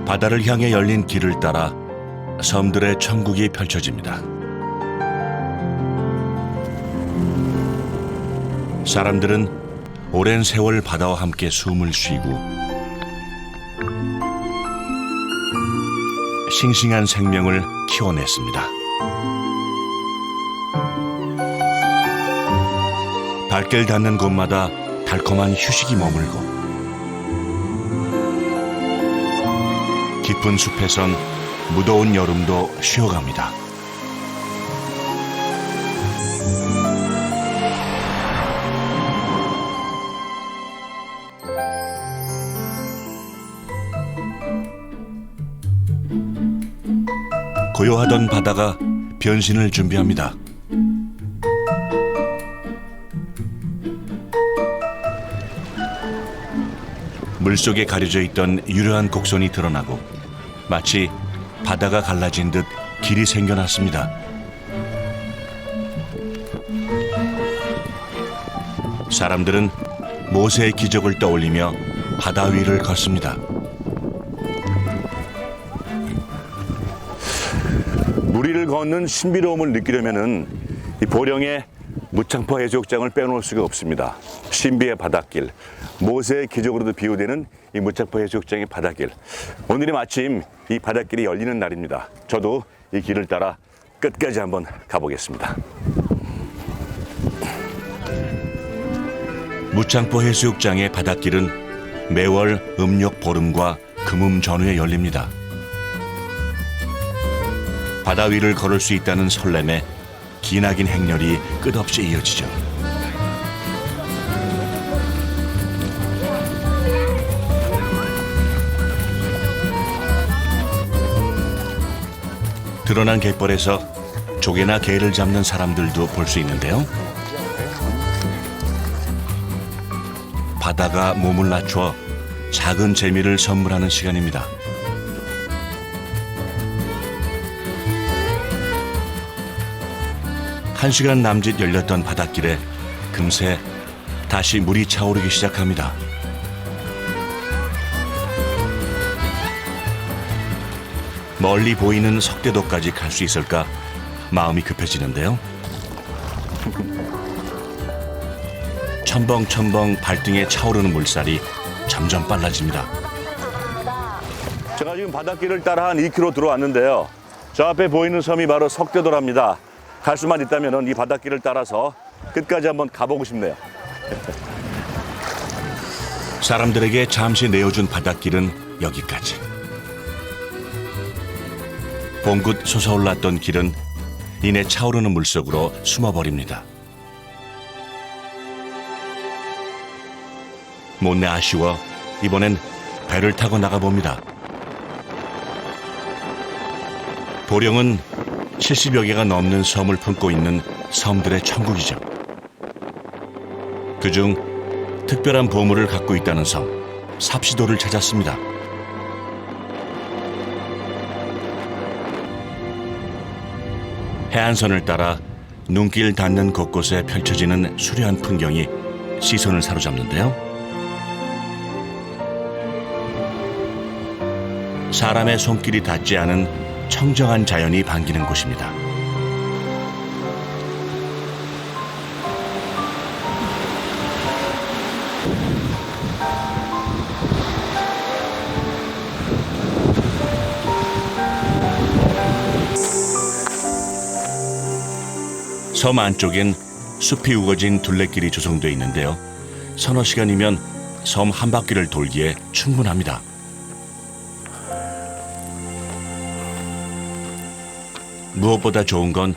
바다를 향해 열린 길을 따라 섬들의 천국이 펼쳐집니다. 사람들은 오랜 세월 바다와 함께 숨을 쉬고 싱싱한 생명을 키워냈습니다. 발길 닿는 곳마다 달콤한 휴식이 머물고 깊은 숲에선 무더운 여름도 쉬어갑니다. 고요하던 바다가 변신을 준비합니다. 물속에 가려져 있던 유려한 곡선이 드러나고 마치 바다가 갈라진 듯 길이 생겨났습니다. 사람들은 모세의 기적을 떠올리며 바다 위를 걷습니다. 물 위를 걷는 신비로움을 느끼려면은 이 보령의 무창포 해수욕장을 빼놓을 수가 없습니다. 신비의 바닷길, 모세의 기적으로도 비유되는 이 무창포 해수욕장의 바닷길. 오늘이 마침 이 바닷길이 열리는 날입니다. 저도 이 길을 따라 끝까지 한번 가보겠습니다. 무창포 해수욕장의 바닷길은 매월 음력 보름과 금음 전후에 열립니다. 바다 위를 걸을 수 있다는 설렘에 기나긴 행렬이 끝없이 이어지죠. 드러난 갯벌에서 조개나 게를 잡는 사람들도 볼 수 있는데요. 바다가 몸을 낮춰 작은 재미를 선물하는 시간입니다. 한 시간 남짓 열렸던 바닷길에 금세 다시 물이 차오르기 시작합니다. 멀리 보이는 석대도까지 갈 수 있을까 마음이 급해지는데요. 첨벙첨벙 발등에 차오르는 물살이 점점 빨라집니다. 제가 지금 바닷길을 따라 한 2km 들어왔는데요. 저 앞에 보이는 섬이 바로 석대도랍니다. 갈 수만 있다면 이 바닷길을 따라서 끝까지 한번 가보고 싶네요. 사람들에게 잠시 내어준 바닷길은 여기까지. 봉긋 솟아올랐던 길은 이내 차오르는 물속으로 숨어버립니다. 못내 아쉬워 이번엔 배를 타고 나가봅니다. 보령은 70여 개가 넘는 섬을 품고 있는 섬들의 천국이죠. 그중 특별한 보물을 갖고 있다는 섬, 삽시도를 찾았습니다. 해안선을 따라 눈길 닿는 곳곳에 펼쳐지는 수려한 풍경이 시선을 사로잡는데요. 사람의 손길이 닿지 않은 청정한 자연이 반기는 곳입니다. 섬 안쪽엔 숲이 우거진 둘레길이 조성되어 있는데요. 서너 시간이면 섬 한 바퀴를 돌기에 충분합니다. 무엇보다 좋은 건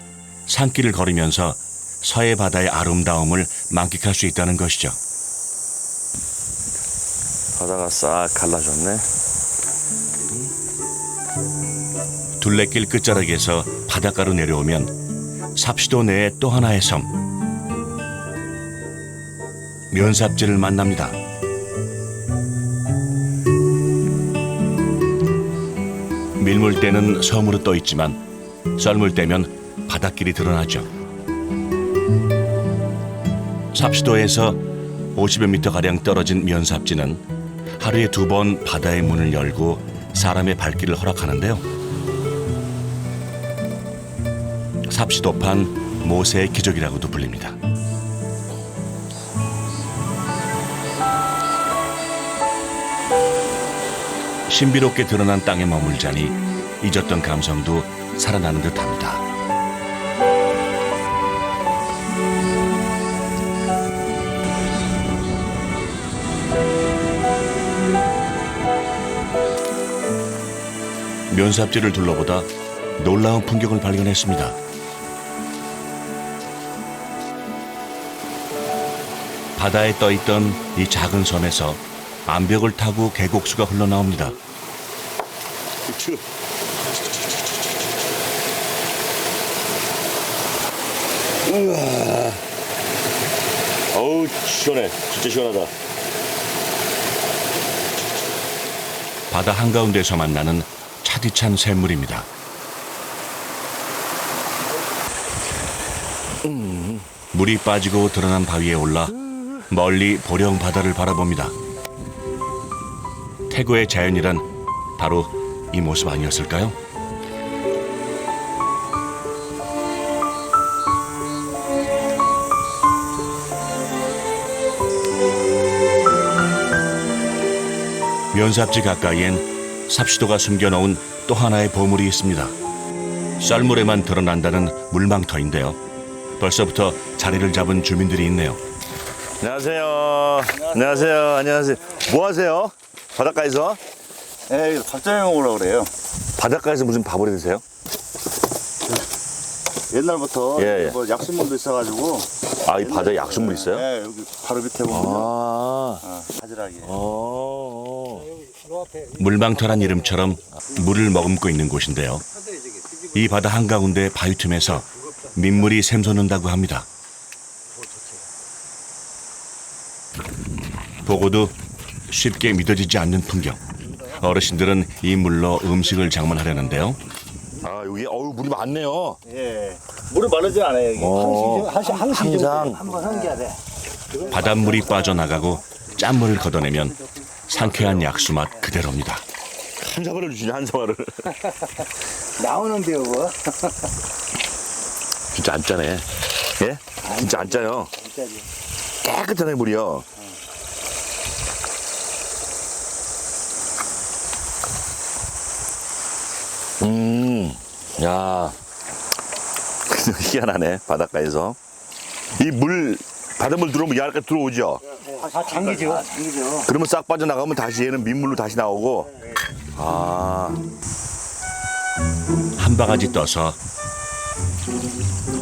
산길을 걸으면서 서해 바다의 아름다움을 만끽할 수 있다는 것이죠. 바다가 싹 갈라졌네. 둘레길 끝자락에서 바닷가로 내려오면 삽시도 내의 또 하나의 섬, 면삽지를 만납니다. 밀물 때는 섬으로 떠 있지만 썰물 때면 바닷길이 드러나죠. 삽시도에서 50여 미터 가량 떨어진 면삽지는 하루에 2번 바다의 문을 열고 사람의 발길을 허락하는데요. 삽시도판 모세의 기적이라고도 불립니다. 신비롭게 드러난 땅에 머물자니 잊었던 감성도 살아나는 듯합니다. 면삽지를 둘러보다 놀라운 풍경을 발견했습니다. 바다에 떠있던 이 작은 섬에서 암벽을 타고 계곡수가 흘러나옵니다. 우와. 어우, 시원해. 진짜 시원하다. 바다 한가운데서 만나는 차디찬 샘물입니다. 물이 빠지고 드러난 바위에 올라 멀리 보령 바다를 바라봅니다. 태고의 자연이란 바로 이 모습 아니었을까요? 면삽지 가까이엔 삽시도가 숨겨놓은 또 하나의 보물이 있습니다. 썰물에만 드러난다는 물망터인데요. 벌써부터 자리를 잡은 주민들이 있네요. 안녕하세요. 안녕하세요. 안녕하세요. 뭐 하세요? 바닷가에서? 예, 밥장 먹으려고 그래요. 바닷가에서 무슨 밥을 해 드세요? 옛날부터 예, 예. 뭐 약수물도 있어가지고. 아, 이 바다에 약수물 있어요? 예, 여기 바로 밑에 보면 바지락이. 물망터란 이름처럼 물을 머금고 있는 곳인데요. 이 바다 한가운데 바위 틈에서 민물이 샘솟는다고 합니다. 보고도 쉽게 믿어지지 않는 풍경. 어르신들은 이 물로 음식을 장만하려는데요. 아, 여기 물이 많네요. 예. 물이 마르지 않아요, 여기. 항상 한번 한겨야 돼. 바닷물이 빠져나가고 짠물을 걷어내면 상쾌한 약수 맛 그대로입니다. 한 사발을 주시네, 한 사발을. 나오는데요, 뭐. 진짜 안 짜네. 예? 진짜 안 짜요. 깨끗하네, 물이요. 야. 희한하네, 바닷가에서. 바닷물 들어오면 이 안까지 들어오죠? 장기죠. 그러면 싹 빠져나가면 다시 얘는 민물로 다시 나오고. 한 바가지 떠서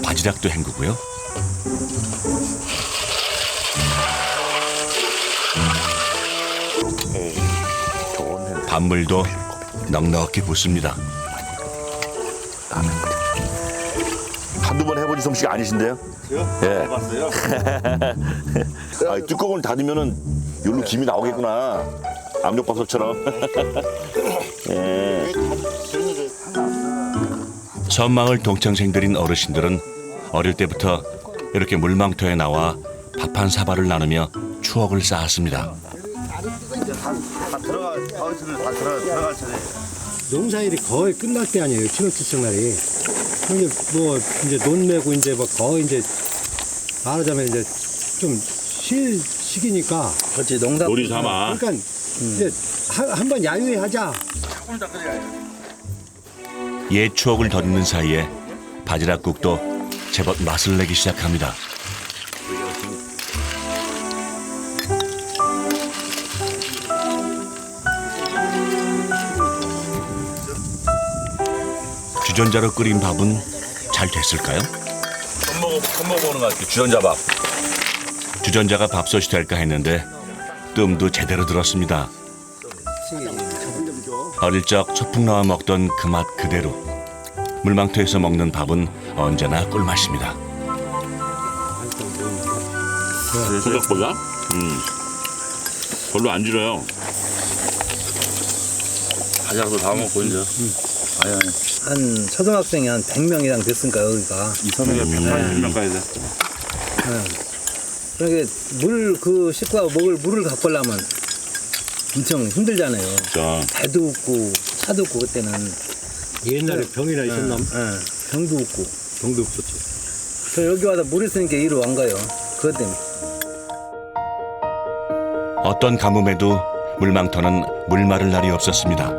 바지락도 헹구고요. 밥물도 넉넉히 붓습니다. 한두 번 해보신 솜씨가 아니신데요? 저요? 예. 해봤어요. 아, 뚜껑을 닫으면은 여기로 김이 나오겠구나. 압력밥솥처럼. 예. 섬마을 동창생들인 어르신들은 어릴 때부터 이렇게 물망터에 나와 밥 한 사발을 나누며 추억을 쌓았습니다. 다 들어갈 차례. 농사일이 거의 끝날 때 아니에요. 7월 추석 날이. 근데 뭐 이제 논 메고 이제 뭐 거의 이제 말하자면 이제 좀 쉴 시기니까. 그렇지, 농사. 놀이 삼아. 그러니까 이제 한번 야유회 하자. 옛 추억을 덧는 사이에 바지락국도 제법 맛을 내기 시작합니다. 주전자로 끓인 밥은 잘 됐을까요? 처음 먹어보는 것 같아요. 주전자밥. 주전자가 밥솥이 될까 했는데 뜸도 제대로 들었습니다. 어릴 적 소풍 나와 먹던 그 맛 그대로 물망터에서 먹는 밥은 언제나 꿀맛입니다. 생각보다? 별로 안 질어요. 바지락도 다 먹고 이제. 한 초등학생이 한 100명 이상 됐으니까 여기가. 이 섬에 180명 가야 돼. 그러니까 그 식구가 먹을 물을 갖고 오려면 엄청 힘들잖아요. 자, 배도 없고 차도 없고 그때는. 옛날에 병이나 있었나? 병도 없고. 병도 없었지. 그래서 여기 와서 물 있으니까 이리로 안 가요. 그것 때문에. 어떤 가뭄에도 물망터는 물 마를 날이 없었습니다.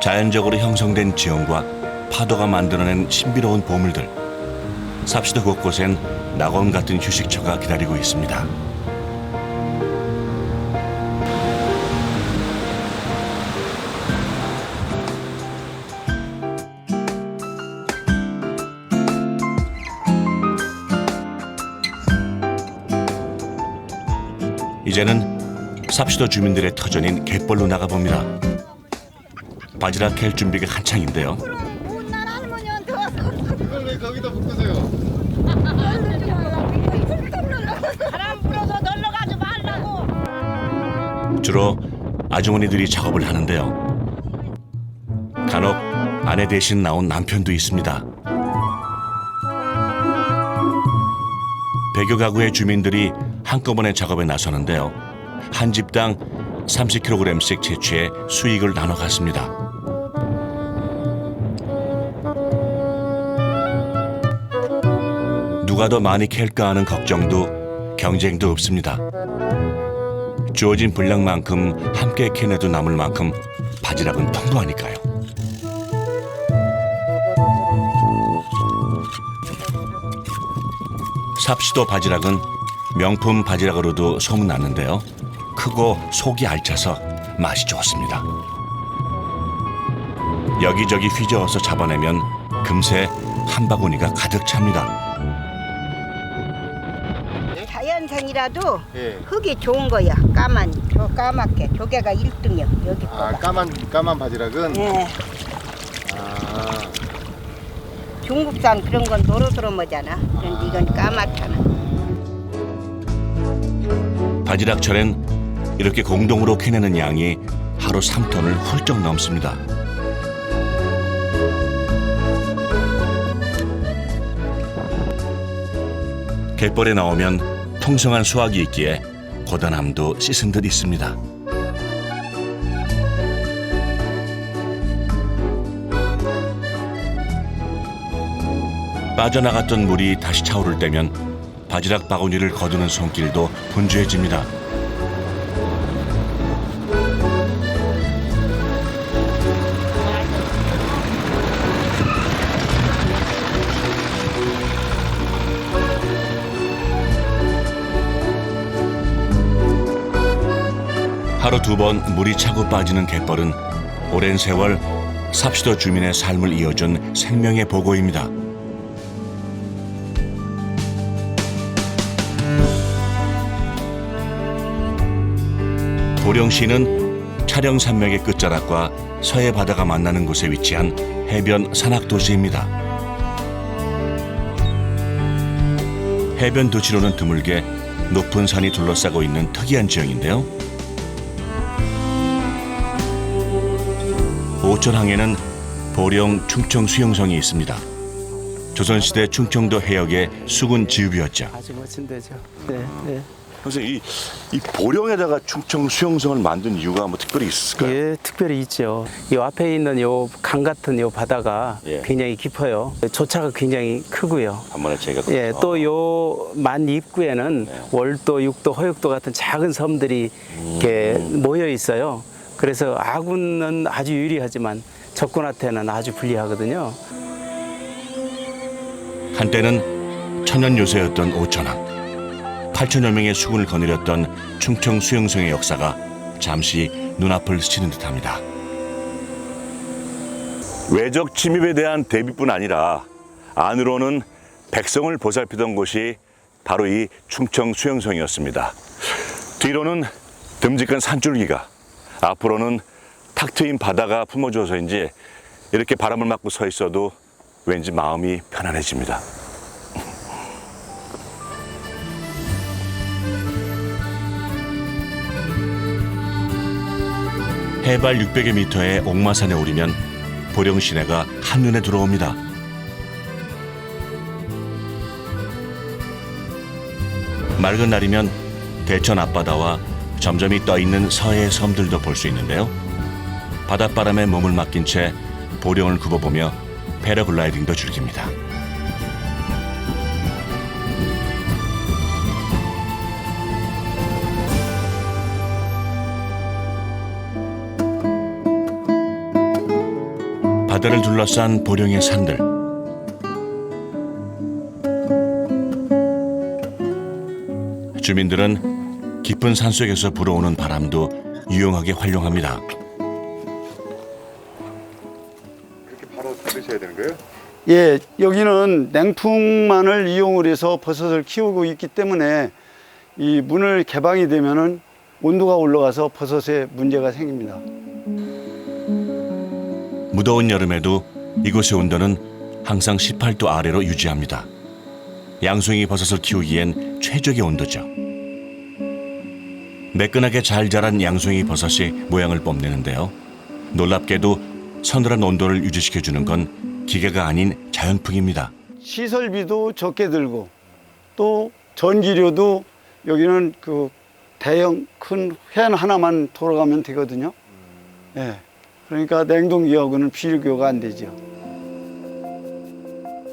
자연적으로 형성된 지형과 파도가 만들어낸 신비로운 보물들. 삽시도 곳곳엔 낙원 같은 휴식처가 기다리고 있습니다. 이제는 삽시도 주민들의 터전인 갯벌로 나가봅니다. 바지락 캘 준비가 한창인데요. 못난 할머니한테 와서 그걸 왜 거기다 묶으세요? 바람 불어서 놀러 가지 말라고. 주로 아주머니들이 작업을 하는데요. 간혹 아내 대신 나온 남편도 있습니다. 100여 가구의 주민들이 한꺼번에 작업에 나서는데요. 한 집당 30kg씩 채취해 수익을 나눠 갔습니다. 누가 더 많이 캘까 하는 걱정도 경쟁도 없습니다. 주어진 분량만큼 함께 캐내도 남을 만큼 바지락은 풍부하니까요. 삽시도 바지락은 명품 바지락으로도 소문났는데요. 크고 속이 알차서 맛이 좋습니다. 여기저기 휘저어서 잡아내면 금세 한 바구니가 가득 찹니다. 자연생이라도 예. 흙이 좋은 거야. 저 까맣게 조개가 1등이야. 여기 아, 거가. 까만 바지락은. 예. 아, 중국산 그런 건 노릇노릇하잖아. 그런데 이건 까맣잖아. 바지락철엔 이렇게 공동으로 캐내는 양이 하루 3톤을 훌쩍 넘습니다. 갯벌에 나오면 풍성한 수확이 있기에 고단함도 씻은 듯 있습니다. 빠져나갔던 물이 다시 차오를 때면 바지락 바구니를 거두는 손길도 분주해집니다. 하루 2번 물이 차고 빠지는 갯벌은 오랜 세월 삽시도 주민의 삶을 이어준 생명의 보고입니다. 보령시는 촬영산맥의 끝자락과 서해 바다가 만나는 곳에 위치한 해변 산악도시입니다. 해변 도시로는 드물게 높은 산이 둘러싸고 있는 특이한 지형인데요. 오천항에는 보령 충청 수용성이 있습니다. 조선시대 충청도 해역의 수군 지읍이었죠. 아주 멋진 데죠. 네, 네. 선생님, 이 보령에다가 충청 수용성을 만든 이유가 뭐 특별히 있을까요? 예, 특별히 있죠. 이 앞에 있는 요 강 같은 요 바다가 예. 굉장히 깊어요. 조차가 굉장히 크고요. 한번에 제가 예, 또 요 만 입구에는 월도, 육도, 허육도 같은 작은 섬들이 이렇게 모여 있어요. 그래서 아군은 아주 유리하지만 적군한테는 아주 불리하거든요. 한때는 천연 요새였던 오천항. 8천여 명의 수군을 거느렸던 충청 수용성의 역사가 잠시 눈앞을 스치는 듯합니다. 외적 침입에 대한 대비뿐 아니라 안으로는 백성을 보살피던 곳이 바로 이 충청 수용성이었습니다. 뒤로는 듬직한 산줄기가, 앞으로는 탁 트인 바다가 품어줘서인지 이렇게 바람을 맞고 서 있어도 왠지 마음이 편안해집니다. 해발 600여 미터의 옥마산에 오르면 보령 시내가 한눈에 들어옵니다. 맑은 날이면 대천 앞바다와 점점이 떠있는 서해의 섬들도 볼 수 있는데요. 바닷바람에 몸을 맡긴 채 보령을 굽어보며 패러글라이딩도 즐깁니다. 바다를 둘러싼 보령의 산들. 주민들은 깊은 산속에서 불어오는 바람도 유용하게 활용합니다. 그렇게 바로 들으셔야 되는 거예요? 예, 여기는 냉풍만을 이용을 해서 버섯을 키우고 있기 때문에 이 문을 개방이 되면은 온도가 올라가서 버섯에 문제가 생깁니다. 무더운 여름에도 이곳의 온도는 항상 18도 아래로 유지합니다. 양송이 버섯을 키우기엔 최적의 온도죠. 매끈하게 잘 자란 양송이 버섯이 모양을 뽐내는데요. 놀랍게도 서늘한 온도를 유지시켜주는 건 기계가 아닌 자연풍입니다. 시설비도 적게 들고 또 전기료도 여기는 그 대형 큰 팬 하나만 돌아가면 되거든요. 예. 그러니까 냉동기하고는 비교가 안 되죠.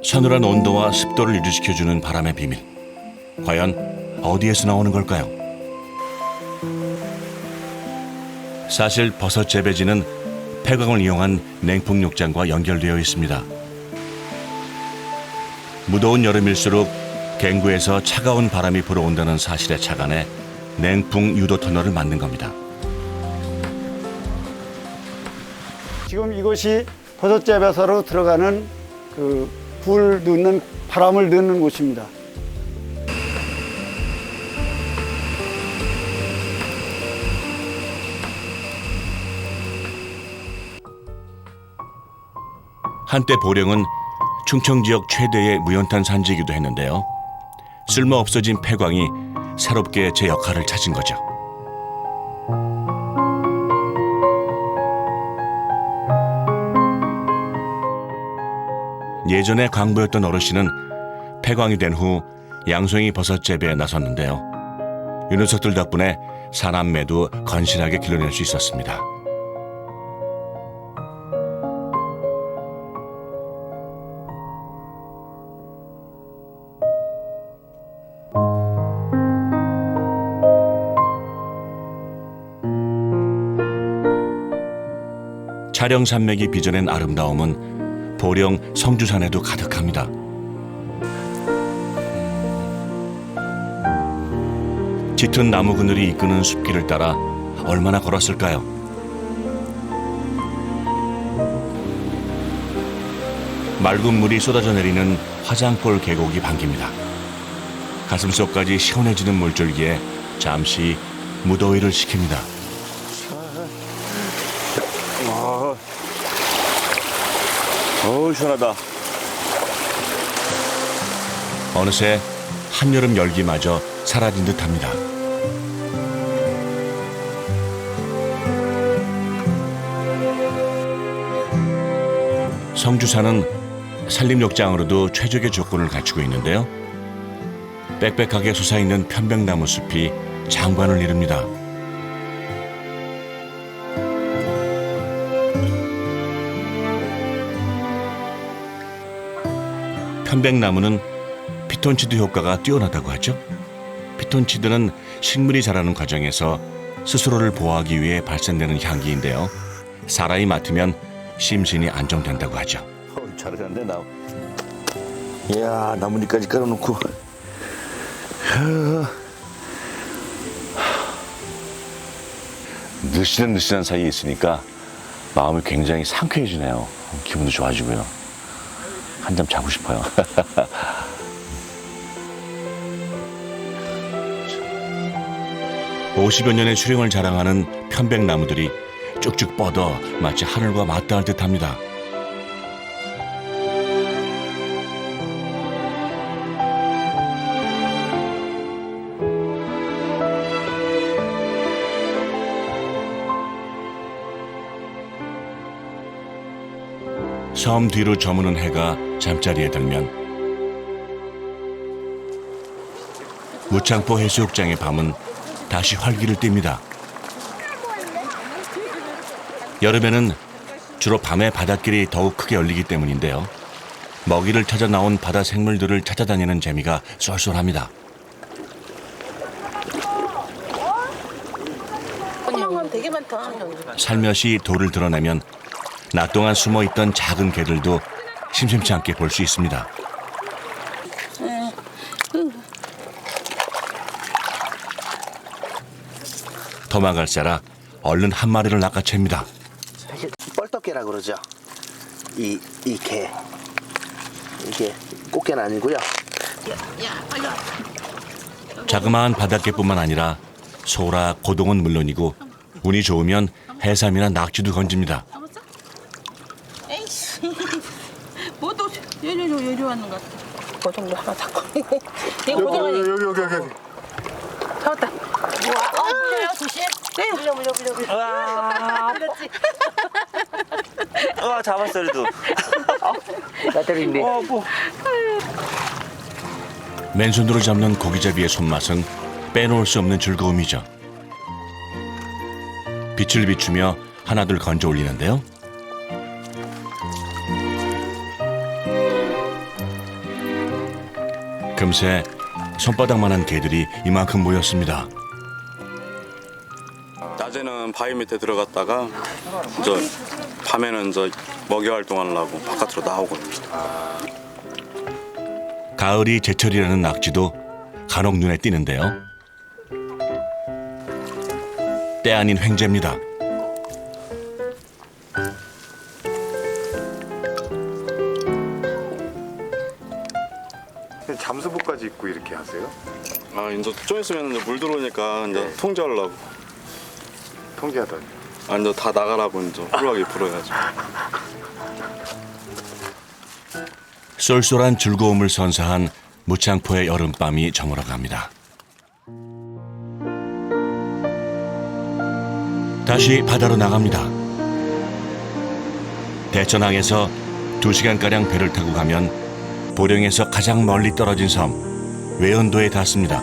서늘한 온도와 습도를 유지시켜주는 바람의 비밀. 과연 어디에서 나오는 걸까요? 사실 버섯 재배지는 폐광을 이용한 냉풍욕장과 연결되어 있습니다. 무더운 여름일수록 갱구에서 차가운 바람이 불어온다는 사실에 착안해 냉풍 유도 터널을 만든 겁니다. 지금 이것이 버섯 재배사로 들어가는 그 불 넣는 바람을 넣는 곳입니다. 한때 보령은 충청 지역 최대의 무연탄 산지이기도 했는데요. 쓸모 없어진 폐광이 새롭게 제 역할을 찾은 거죠. 예전에 광부였던 어르신은 폐광이 된 후 양송이 버섯 재배에 나섰는데요. 이 녀석들 덕분에 사남매도 건실하게 길러낼 수 있었습니다. 촬영 산맥이 빚어낸 아름다움은 보령 성주산에도 가득합니다. 짙은 나무 그늘이 이끄는 숲길을 따라 얼마나 걸었을까요? 맑은 물이 쏟아져 내리는 화장골 계곡이 반깁니다. 가슴속까지 시원해지는 물줄기에 잠시 무더위를 식힙니다. 어우, 시원하다. 어느새 한여름 열기마저 사라진 듯합니다. 성주산은 산림욕장으로도 최적의 조건을 갖추고 있는데요. 빽빽하게 솟아있는 편백나무 숲이 장관을 이룹니다. 편백나무는 피톤치드 효과가 뛰어나다고 하죠. 피톤치드는 식물이 자라는 과정에서 스스로를 보호하기 위해 발산되는 향기인데요. 사람이 맡으면 심신이 안정된다고 하죠. 잘하는데 나. 이야, 나뭇잎까지 깔아놓고. 느슨느슨한 사이에 있으니까 마음이 굉장히 상쾌해지네요. 기분도 좋아지고요. 한잠 자고 싶어요. (50여) 년의 수령을 자랑하는 편백나무들이 쭉쭉 뻗어 마치 하늘과 맞닿을 듯합니다. 섬 뒤로 저무는 해가 잠자리에 들면 무창포 해수욕장의 밤은 다시 활기를 띱니다. 여름에는 주로 밤에 바닷길이 더욱 크게 열리기 때문인데요. 먹이를 찾아 나온 바다 생물들을 찾아다니는 재미가 쏠쏠합니다. 되게 많다. 살며시 돌을 드러내면 낮 동안 숨어있던 작은 개들도 심심치 않게 볼 수 있습니다. 도망갈세라 얼른 한 마리를 낚아챕니다. 사실 뻘떡개라 그러죠. 이 개. 이게 꽃게는 아니고요. 자그마한 바닷개뿐만 아니라 소라, 고동은 물론이고 운이 좋으면 해삼이나 낙지도 건집니다. 에이씨. 뭐도 요리 왔는 것 같아. 그 정도 하나 잡고. 여기. 잡았다. 물려요, 조심. 네. 물려. 와, 잡았어, 그래도. 나 때리는데. 맨손으로 잡는 고기잡이의 손맛은 빼놓을 수 없는 즐거움이죠. 빛을 비추며 하나둘 건져 올리는데요. 금세 손바닥만한 개들이 이만큼 모였습니다. 낮에는 바위 밑에 들어갔다가 밤에는 먹이 활동하려고 바깥으로 나오거든요. 가을이 제철이라는 낙지도 간혹 눈에 띄는데요. 때 아닌 횡재입니다. 잠수복까지 입고 이렇게 하세요? 이제 좀 있으면 물 들어오니까 이제 통제하려고. 통제하다니. 이제 다 나가라고 이제 훌하게 불어야죠. 쏠쏠한 즐거움을 선사한 무창포의 여름밤이 저물어갑니다. 다시 바다로 나갑니다. 대천항에서 2시간가량 배를 타고 가면 보령에서 가장 멀리 떨어진 섬 외연도에 닿습니다.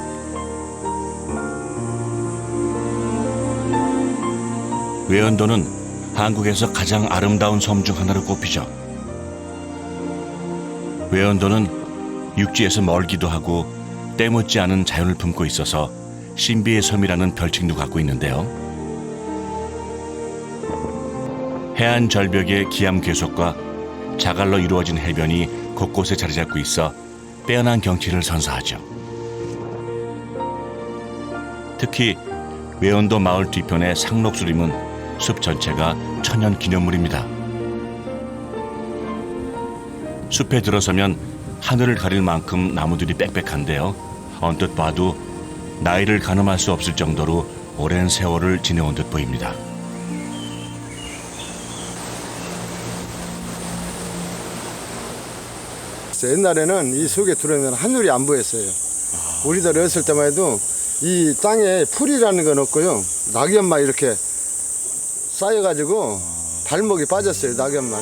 외연도는 한국에서 가장 아름다운 섬 중 하나로 꼽히죠. 외연도는 육지에서 멀기도 하고 때묻지 않은 자연을 품고 있어서 신비의 섬이라는 별칭도 갖고 있는데요. 해안 절벽의 기암 괴석과 자갈로 이루어진 해변이 곳곳에 자리 잡고 있어 빼어난 경치를 선사하죠. 특히 외연도 마을 뒤편의 상록수림은 숲 전체가 천연 기념물입니다. 숲에 들어서면 하늘을 가릴 만큼 나무들이 빽빽한데요. 언뜻 봐도 나이를 가늠할 수 없을 정도로 오랜 세월을 지내온 듯 보입니다. 옛날에는 이 속에 들어오면 하늘이 안 보였어요. 우리들 어렸을 때만 해도 이 땅에 풀이라는 건 없고요. 낙엽만 이렇게 쌓여가지고 발목이 빠졌어요. 낙엽만.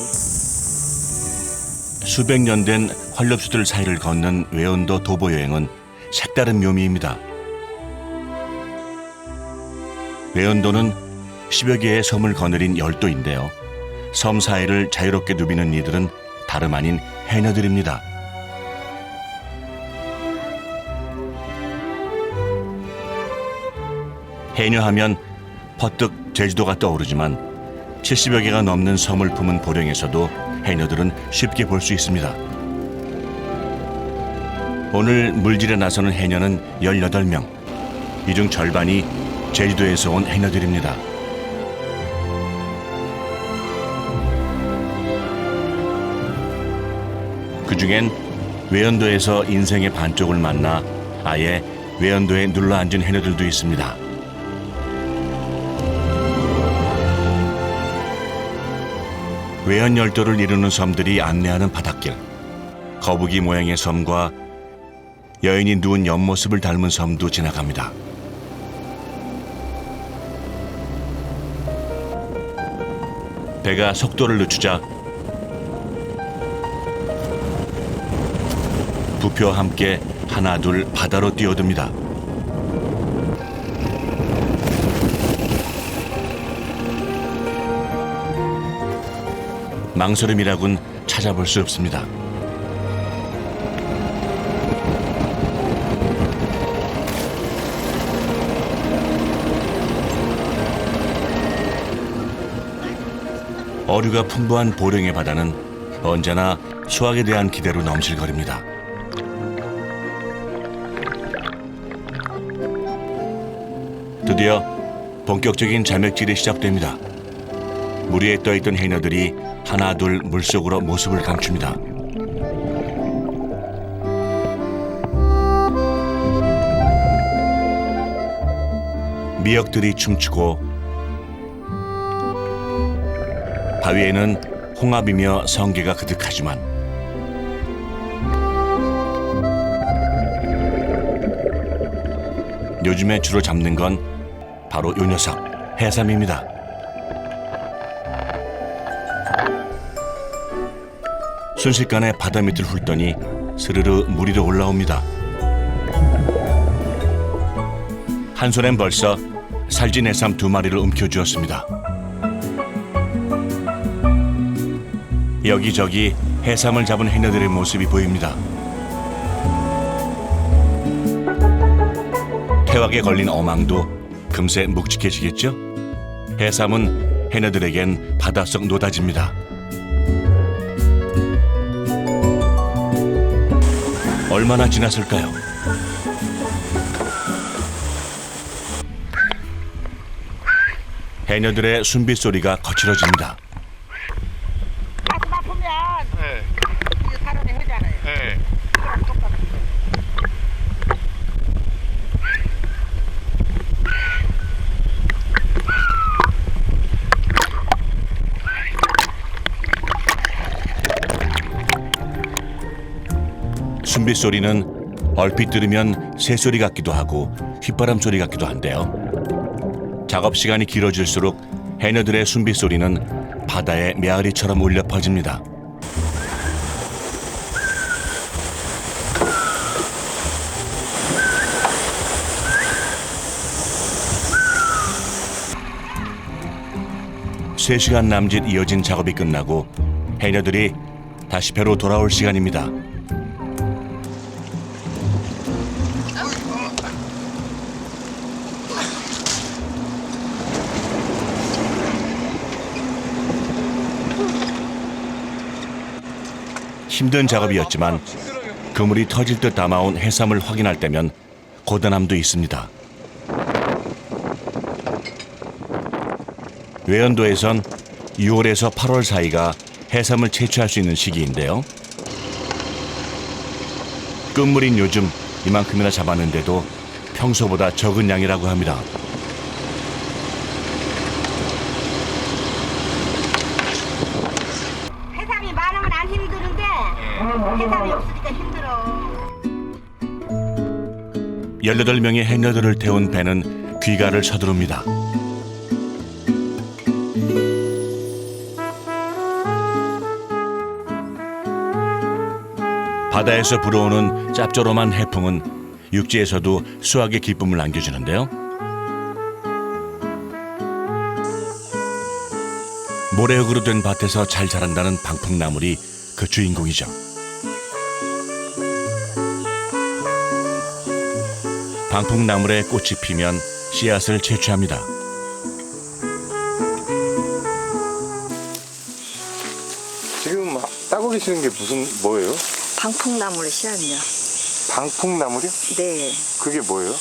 수백 년 된 활렵수들 사이를 걷는 외연도 도보 여행은 색다른 묘미입니다. 외연도는 10여 개의 섬을 거느린 열도인데요. 섬 사이를 자유롭게 누비는 이들은 다름 아닌 해녀들입니다. 해녀하면 퍼뜩 제주도가 떠오르지만 70여 개가 넘는 섬을 품은 보령에서도 해녀들은 쉽게 볼 수 있습니다. 오늘 물질에 나서는 해녀는 18명. 이 중 절반이 제주도에서 온 해녀들입니다. 그중엔 외연도에서 인생의 반쪽을 만나 아예 외연도에 눌러앉은 해녀들도 있습니다. 외연열도를 이루는 섬들이 안내하는 바닷길. 거북이 모양의 섬과 여인이 누운 옆모습을 닮은 섬도 지나갑니다. 배가 속도를 늦추자 부표와 함께 하나둘 바다로 뛰어듭니다. 망설임이라곤 찾아볼 수 없습니다. 어류가 풍부한 보령의 바다는 언제나 수확에 대한 기대로 넘실거립니다. 드디어 본격적인 자맥질이 시작됩니다. 물 위에 떠있던 해녀들이 하나둘 물속으로 모습을 감춥니다. 미역들이 춤추고 바위에는 홍합이며 성게가 그득하지만 요즘에 주로 잡는 건 바로 요 녀석, 해삼입니다. 순식간에 바다 밑을 훑더니 스르르 물 위로 올라옵니다. 한 손엔 벌써 살진 해삼 2마리를 움켜쥐었습니다. 여기저기 해삼을 잡은 해녀들의 모습이 보입니다. 태왁에 걸린 어망도 금세 묵직해지겠죠? 해삼은 해녀들에겐 바닷속 노다지입니다. 얼마나 지났을까요? 해녀들의 숨빗소리가 거칠어집니다. 가슴 아프면 이거 다른 애 하잖아요. 그럼 똑같아. 숨빗소리는 얼핏 들으면 새소리 같기도 하고 휘바람 소리 같기도 한데요. 작업 시간이 길어질수록 해녀들의 숨빗소리는 바다의 메아리처럼 울려 퍼집니다. 세 시간 남짓 이어진 작업이 끝나고 해녀들이 다시 배로 돌아올 시간입니다. 힘든 작업이었지만 그물이 터질 듯 담아온 해삼을 확인할 때면 고단함도 있습니다. 외연도에선 6월에서 8월 사이가 해삼을 채취할 수 있는 시기인데요. 끝물인 요즘 이만큼이나 잡았는데도 평소보다 적은 양이라고 합니다. 해삼이 많으면 안 힘드는데 해삼이 없으니까 힘들어. 18명의 해녀들을 태운 배는 귀가를 서두릅니다. 바다에서 불어오는 짭조름한 해풍은 육지에서도 수확의 기쁨을 안겨주는데요. 모래흙으로 된 밭에서 잘 자란다는 방풍나물이 그 주인공이죠. 방풍나물에 꽃이 피면 씨앗을 채취합니다. 지금 따고 계시는 게 뭐예요? 방풍나물 씨앗이요. 방풍나물이요? 네. 그게 뭐예요?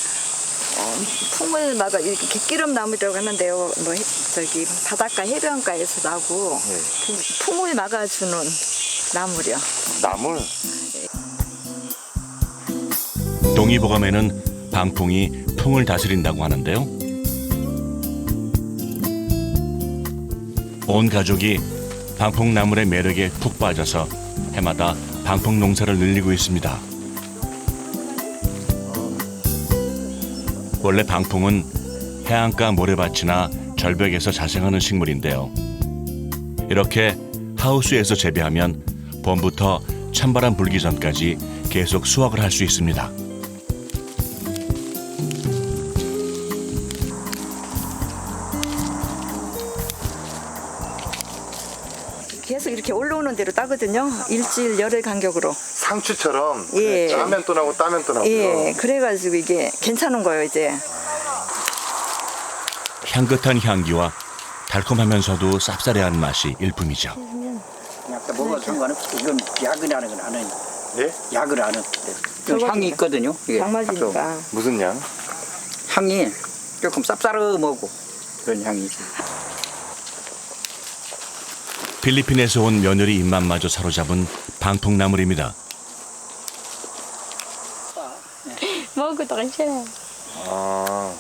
풍을 막아 이렇게 갯기름 나물이라고 하는데요. 뭐 저기 바닷가 해변가에서 나고 그 풍을 막아주는 나물이요. 나물? 동의보감에는 방풍이 풍을 다스린다고 하는데요. 온 가족이 방풍나물의 매력에 푹 빠져서 해마다 방풍 농사를 늘리고 있습니다. 원래 방풍은 해안가 모래밭이나 절벽에서 자생하는 식물인데요. 이렇게 하우스에서 재배하면 봄부터 찬바람 불기 전까지 계속 수확을 할 수 있습니다. 계속 이렇게 대로 따거든요. 일주일 열흘 간격으로. 상추처럼 예. 짜면 또 나고 따면 또 나고요. 예, 그래가지고 이게 괜찮은 거예요 이제. 향긋한 향기와 달콤하면서도 쌉싸래한 맛이 일품이죠. 약간 뭐가 상관없어. 이건 약을 하는 건 안 해요. 예? 약을 안 해요. 향이 있거든요. 이게 장맛이니까. 무슨 양? 향이 조금 쌉싸름하고 그런 향이 있어요. 필리핀에서 온 며느리 입맛마저 사로잡은 방풍나물입니다. 먹어도 괜찮아요. 아,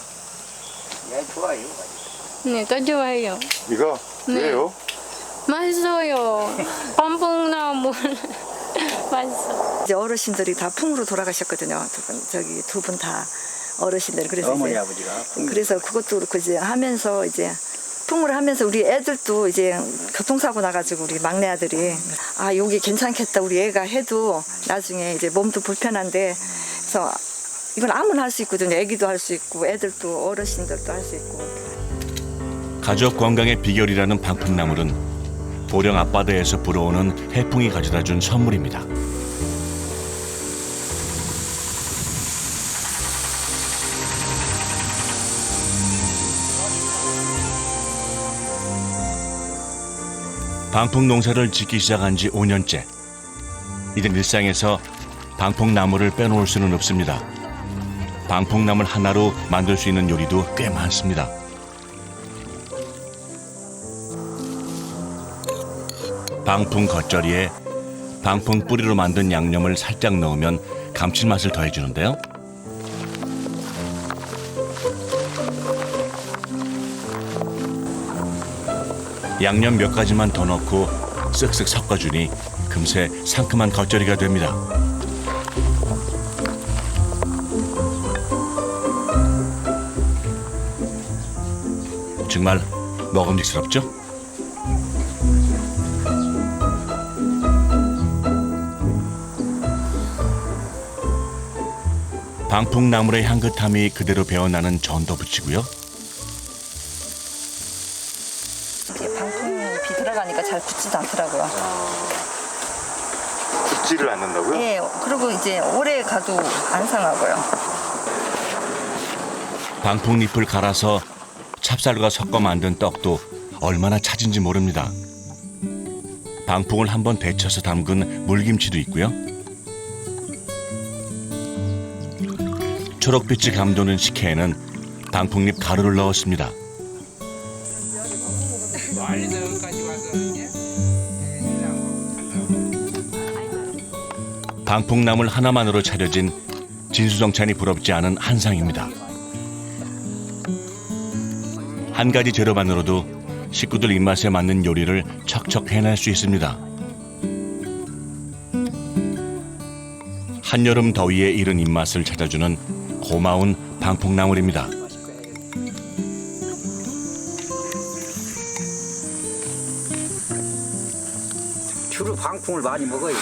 예, 좋아요. 네, 더 좋아해요. 이거 네. 왜요? 맛있어요. 방풍나물 맛있어. 이제 어르신들이 다 풍으로 돌아가셨거든요. 두 분 다 어르신들. 그래서 어머니 이제 아버지가 그래서 그것도 그렇고 이제 하면서 이제 풍을 하면서 우리 애들도 이제 교통사고 나가지고 우리 막내 아들이 아 여기 괜찮겠다 우리 애가 해도 나중에 이제 몸도 불편한데 그래서 이건 아무나 할 수 있거든요. 애기도 할 수 있고 애들도 어르신들도 할 수 있고. 가족 건강의 비결이라는 방풍나물은 보령 앞바다에서 불어오는 해풍이 가져다준 선물입니다. 방풍 농사를 짓기 시작한 지 5년째. 이젠 일상에서 방풍나물을 빼놓을 수는 없습니다. 방풍나물 하나로 만들 수 있는 요리도 꽤 많습니다. 방풍 겉절이에 방풍 뿌리로 만든 양념을 살짝 넣으면 감칠맛을 더해주는데요. 양념 몇 가지만 더 넣고 쓱쓱 섞어주니 금세 상큼한 겉절이가 됩니다. 정말 먹음직스럽죠? 방풍나물의 향긋함이 그대로 배어나는 전도 부치고요. 이게 방풍이 들어가니까 잘 굳지도 않더라고요. 굳지를 않는다고요? 예, 그리고 이제 오래 가도 안 상하고요. 방풍잎을 갈아서 찹쌀과 섞어 만든 떡도 얼마나 차진지 모릅니다. 방풍을 한번 데쳐서 담근 물김치도 있고요. 초록빛이 감도는 식혜에는 방풍잎 가루를 넣었습니다. 방풍나물 하나만으로 차려진 진수성찬이 부럽지 않은 한상입니다. 한 가지 재료만으로도 식구들 입맛에 맞는 요리를 척척 해낼 수 있습니다. 한여름 더위에 이른 입맛을 찾아주는 고마운 방풍나물입니다. 주로 방풍을 많이 먹어요.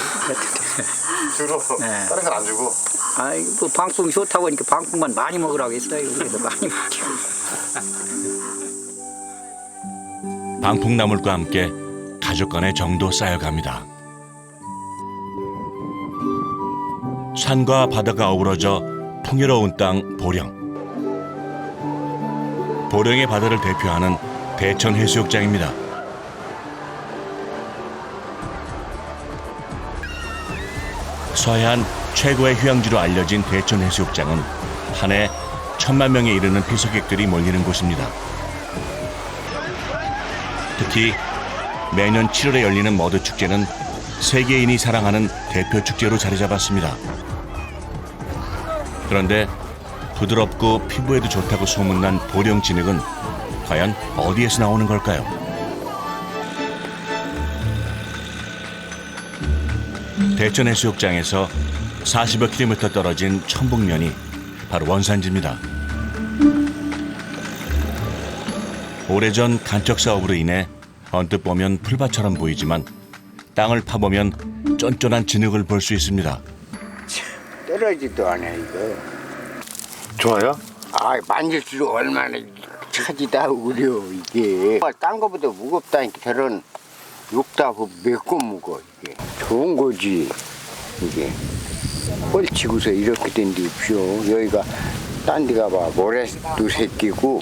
주로 네. 다른 건 안 주고. 아이, 뭐 방풍 좋다고 하니까 방풍만 많이 먹으라고 했어요. 그래서 많이 먹죠. 방풍나물과 함께 가족 간의 정도 쌓여갑니다. 산과 바다가 어우러져 풍요로운 땅 보령. 보령의 바다를 대표하는 대천 해수욕장입니다. 서해안 최고의 휴양지로 알려진 대천 해수욕장은 한 해 1,000만 명에 이르는 해수객들이 몰리는 곳입니다. 특히 매년 7월에 열리는 머드축제는 세계인이 사랑하는 대표 축제로 자리 잡았습니다. 그런데 부드럽고 피부에도 좋다고 소문난 보령 진흙은 과연 어디에서 나오는 걸까요? 대천 해수욕장에서 40여 킬로미터 떨어진 천북면이 바로 원산지입니다. 오래전 간척 사업으로 인해 언뜻 보면 풀밭처럼 보이지만 땅을 파보면 쫀쫀한 진흙을 볼 수 있습니다. 떨어지도 않아 이거. 좋아요? 아 만질수록 얼마나 차지다 어려워 이게. 딴 거보다 무겁다니까 저런 육다고 맵고 먹어 이게 좋은 거지 이게 뻘치고서 이렇게 된 데 없죠. 여기가 딴 데 가봐 모래도 새끼고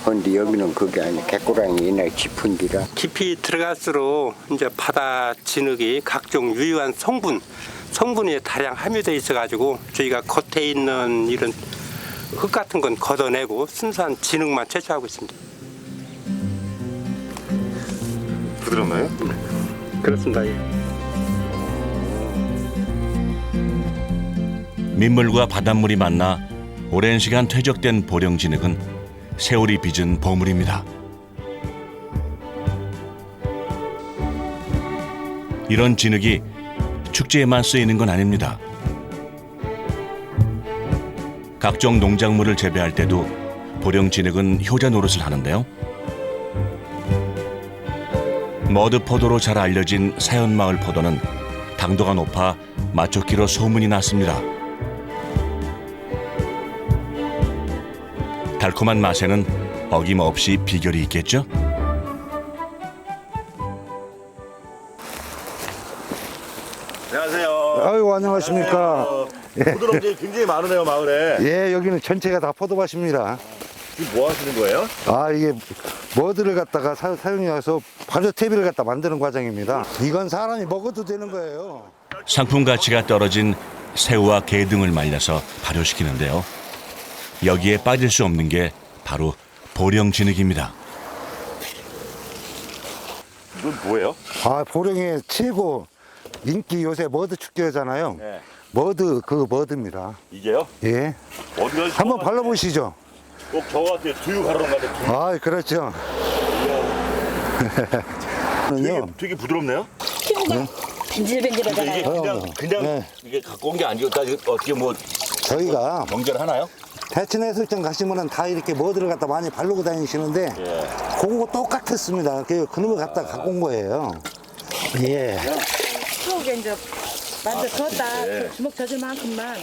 근데 여기는 그게 아니야. 개꼬랑이 옛날 깊은 데라. 깊이 들어갈수록 이제 바다 진흙이 각종 유효한 성분이 다량 함유되어 있어가지고 저희가 겉에 있는 이런 흙 같은 건 걷어내고 순수한 진흙만 채취하고 있습니다. 부드럽나요? 그렇습니다. 예. 민물과 바닷물이 만나 오랜 시간 퇴적된 보령 진흙은 세월이 빚은 보물입니다. 이런 진흙이 축제에만 쓰이는 건 아닙니다. 각종 농작물을 재배할 때도 보령 진흙은 효자 노릇을 하는데요. 머드 포도로 잘 알려진 사연마을 포도는 당도가 높아 맛좋기로 소문이 났습니다. 달콤한 맛에는 어김없이 비결이 있겠죠? 안녕하세요. 아이고, 안녕하십니까. 포도농장이 굉장히 많으네요, 마을에. 예, 여기는 전체가 다 포도밭입니다. 지금 뭐 하시는 거예요? 아, 이게 머드를 갖다가 사용해서 발효태비를 갖다 만드는 과정입니다. 이건 사람이 먹어도 되는 거예요. 상품 가치가 떨어진 새우와 게 등을 말려서 발효시키는데요. 여기에 빠질 수 없는 게 바로 보령 진흙입니다. 이건 뭐예요? 아, 보령의 최고 인기 요새 머드 축제잖아요. 네. 머드입니다. 이게요? 예. 어디가 한번 발라보시죠. 꼭 저거 같아요. 두유 가루랑 같아요. 두유. 아, 그렇죠. 되게 부드럽네요. 네? 벤질벤질하잖아요. 이게 그냥 이게 갖고 온 게 아니고 다 어떻게 뭐 저희가 경제를 하나요? 대천 해수욕장 가시면은 다 이렇게 머드를 갖다 많이 바르고 다니시는데 그거 똑같았습니다. 그놈을 갖다 갖고 온 거예요. 예. 추억에 이제 만들었다. 주먹 젖을 만큼만.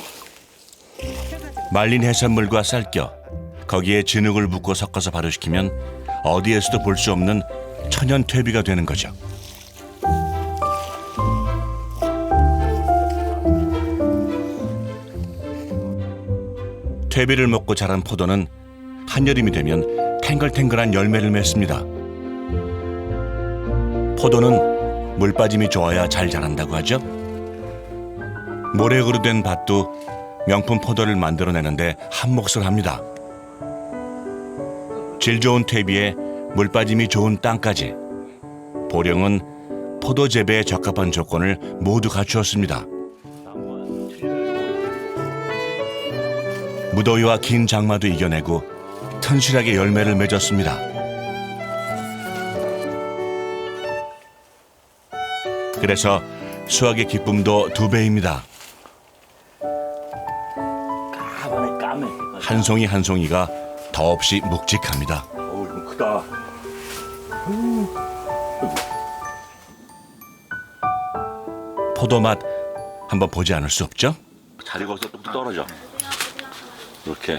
말린 해산물과 쌀겨 거기에 진흙을 붓고 섞어서 발효시키면 어디에서도 볼 수 없는 천연 퇴비가 되는 거죠. 퇴비를 먹고 자란 포도는 한여름이 되면 탱글탱글한 열매를 맺습니다. 포도는 물 빠짐이 좋아야 잘 자란다고 하죠. 모래으로 된 밭도 명품 포도를 만들어내는데 한몫을 합니다. 질 좋은 퇴비에 물 빠짐이 좋은 땅까지 보령은 포도 재배에 적합한 조건을 모두 갖추었습니다. 무더위와 긴 장마도 이겨내고 튼실하게 열매를 맺었습니다. 그래서 수확의 기쁨도 2배입니다. 한 송이 한 송이가 더없이 묵직합니다. 어우, 좀 크다. 포도 맛 한번 보지 않을 수 없죠? 잘 익어서 뚝뚝 떨어져. 이렇게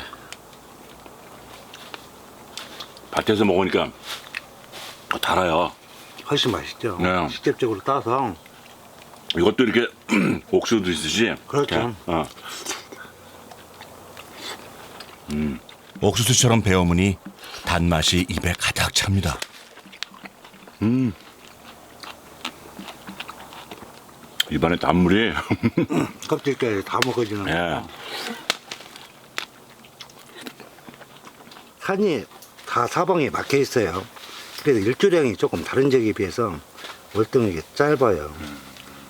밭에서 먹으니까 달아요. 훨씬 맛있죠. 네. 직접적으로 따서. 이것도 이렇게 옥수수 드시듯이. 그렇죠. 옥수수처럼 베어무니 단맛이 입에 가득 찹니다. 입안에 단물이 껍질까지 다 먹어지는. 예. 산이 다 사방에 막혀 있어요. 그래서 일조량이 조금 다른 지역에 비해서 월등하게 짧아요.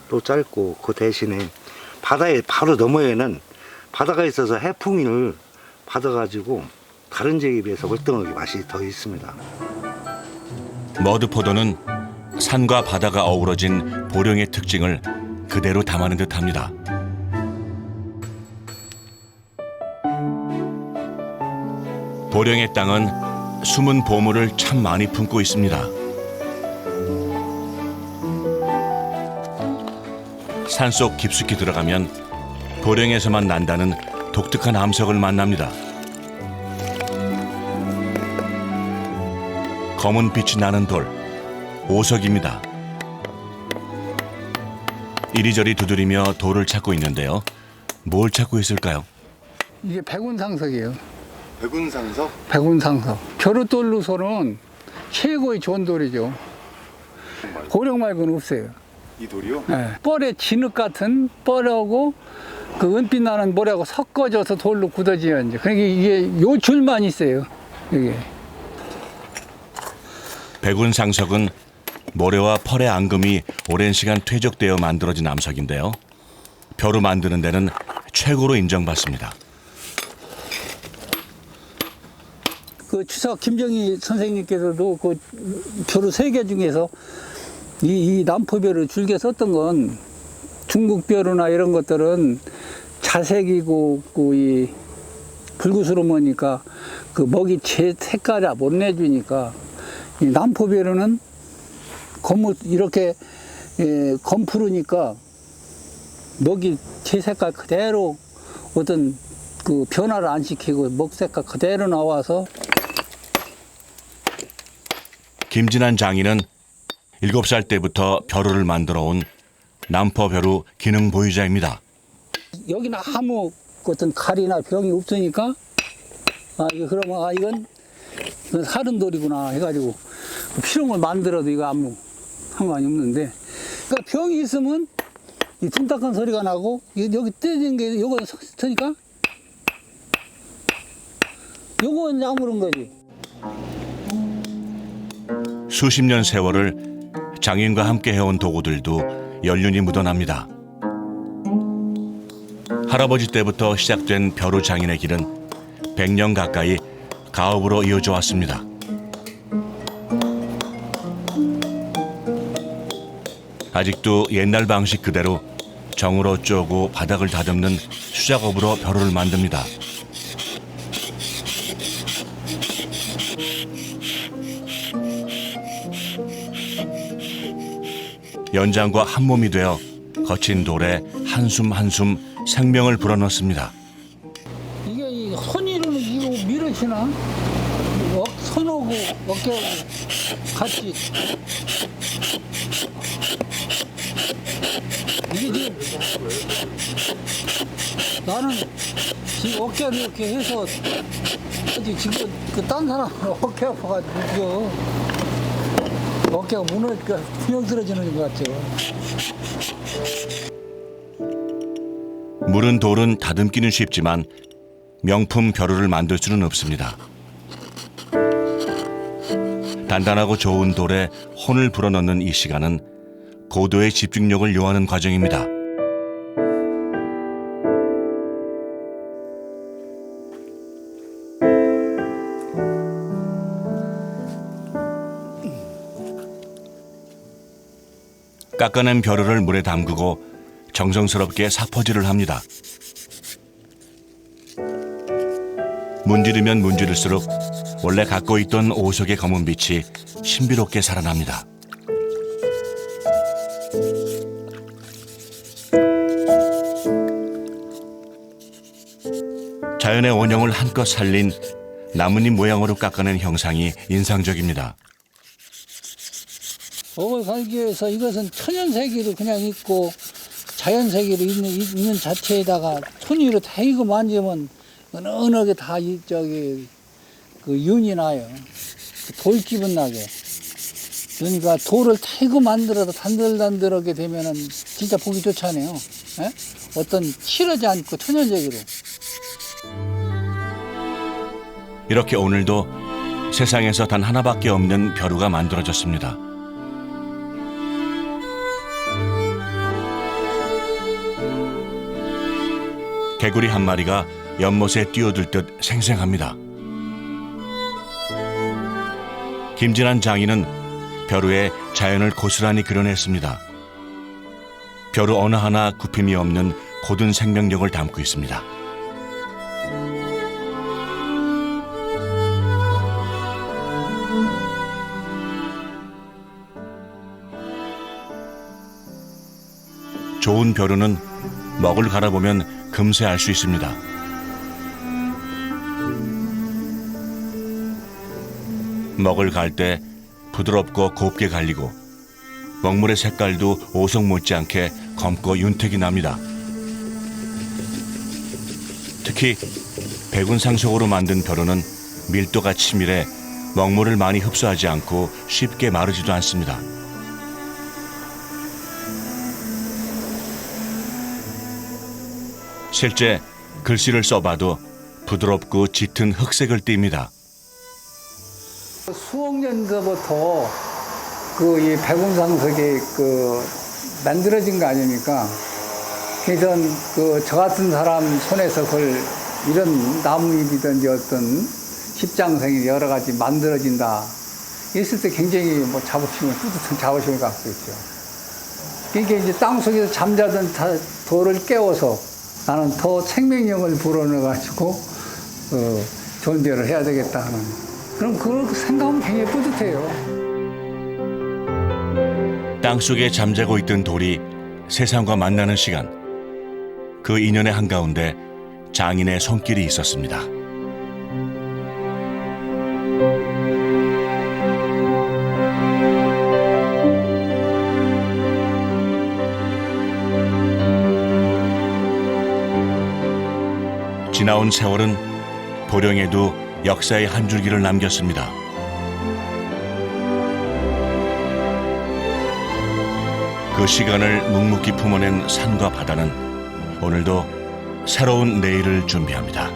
또 짧고 그 대신에 바다의 바로 너머에는 바다가 있어서 해풍을 받아가지고 다른 지역에 비해서 월등하게 맛이 더 있습니다. 머드포도는 산과 바다가 어우러진 보령의 특징을 그대로 담아낸 듯합니다. 보령의 땅은 숨은 보물을 참 많이 품고 있습니다. 산속 깊숙이 들어가면 보령에서만 난다는 독특한 암석을 만납니다. 검은 빛이 나는 돌, 오석입니다. 이리저리 두드리며 돌을 찾고 있는데요. 뭘 찾고 있을까요? 이게 백운상석이에요. 백운상석? 백운상석. 벼룩돌로서는 최고의 좋은 돌이죠. 고령 말고는 없어요. 이 돌이요? 네. 뻘에 진흙 같은 뻘하고 그 은빛 나는 모래하고 섞어져서 돌로 굳어지요. 이제. 그러니까 이게 요 줄만 있어요. 이게. 백운상석은 모래와 펄의 앙금이 오랜 시간 퇴적되어 만들어진 암석인데요. 벼루 만드는 데는 최고로 인정받습니다. 그 추석 김정희 선생님께서도 그 벼루 3개 중에서 이 남포벼루 줄겨 썼던 건 중국 벼루나 이런 것들은 자색이고 이 불구스름하니까 그 먹이 제 색깔이 못 내주니까 이 남포벼루는 검을 이렇게 검푸르니까 먹이 제 색깔 그대로 어떤 그 변화를 안 시키고 먹 색깔 그대로 나와서. 김진환 장인은 7살 때부터 벼루를 만들어 온 남포벼루 기능 보유자입니다. 여기는 아무 어떤 칼이나 병이 없으니까 그러면 이건 사른 돌이구나 해가지고 필요한 걸 만들어도 이거 아무 상관이 없는데, 그러니까 병이 있으면 이 둔탁한 소리가 나고 여기 떼진 게 요거 서니까 요건 아무런 거지. 수십 년 세월을 장인과 함께 해온 도구들도 연륜이 묻어납니다. 할아버지 때부터 시작된 벼루 장인의 길은 100년 가까이 가업으로 이어져 왔습니다. 아직도 옛날 방식 그대로 정으로 쪼고 바닥을 다듬는 수작업으로 벼루를 만듭니다. 연장과 한 몸이 되어 거친 돌에 한숨 한숨 생명을 불어넣습니다. 이게 이 손이로는 이거 밀어치나? 손하고 어깨하고 같이. 이게 지금 나는 지금 어깨를 이렇게 해서 지금 그 딴 사람 어깨 아파가지고 어깨가 무너지니까 균형 쓰러지는 것 같죠. 무른 돌은 다듬기는 쉽지만 명품 벼루를 만들 수는 없습니다. 단단하고 좋은 돌에 혼을 불어넣는 이 시간은 고도의 집중력을 요하는 과정입니다. 깎아낸 벼루를 물에 담그고 정성스럽게 사퍼질을 합니다. 문지르면 문지를수록 원래 갖고 있던 오석의 검은 빛이 신비롭게 살아납니다. 자연의 원형을 한껏 살린 나뭇잎 모양으로 깎아낸 형상이 인상적입니다. 먹어 살기 위해서 이것은 천연세기로 그냥 있고 자연세기로 있는 자체에다가 손으로 대고 만지면 은은하게 다 그 윤이 나요. 돌 기분 나게. 그러니까 돌을 대고 만들어서 단들단들하게 되면은 진짜 보기 좋잖아요. 에? 어떤 치르지 않고 천연세기로. 이렇게 오늘도 세상에서 단 하나밖에 없는 벼루가 만들어졌습니다. 개구리 한 마리가 연못에 뛰어들 듯 생생합니다. 김진환 장인은 벼루에 자연을 고스란히 그려냈습니다. 벼루 어느 하나 굽힘이 없는 고든 생명력을 담고 있습니다. 좋은 벼루는 먹을 갈아보면 금세 알 수 있습니다. 먹을 갈 때 부드럽고 곱게 갈리고 먹물의 색깔도 오석 못지않게 검고 윤택이 납니다. 특히 백운상 속으로 만든 벼루는 밀도가 치밀해 먹물을 많이 흡수하지 않고 쉽게 마르지도 않습니다. 실제 글씨를 써봐도 부드럽고 짙은 흑색을 띱니다. 수억 년 전부터 그 이 백운상석이 그 만들어진 거 아닙니까? 그래서 그 저 같은 사람 손에서 그걸 이런 나무잎이든지 어떤 십장생이 여러 가지 만들어진다. 있을 때 굉장히 뭐 자부심을, 뿌듯한 자부심을 갖고 있죠. 그러니까 이제 땅 속에서 잠자던 돌을 깨워서 나는 더 생명력을 불어넣어가지고 존재를 해야 되겠다 하는 그럼 그걸 생각하면 굉장히 뿌듯해요. 땅속에 잠자고 있던 돌이 세상과 만나는 시간. 그 인연의 한가운데 장인의 손길이 있었습니다. 지나온 세월은 보령에도 역사의 한 줄기를 남겼습니다. 그 시간을 묵묵히 품어낸 산과 바다는 오늘도 새로운 내일을 준비합니다.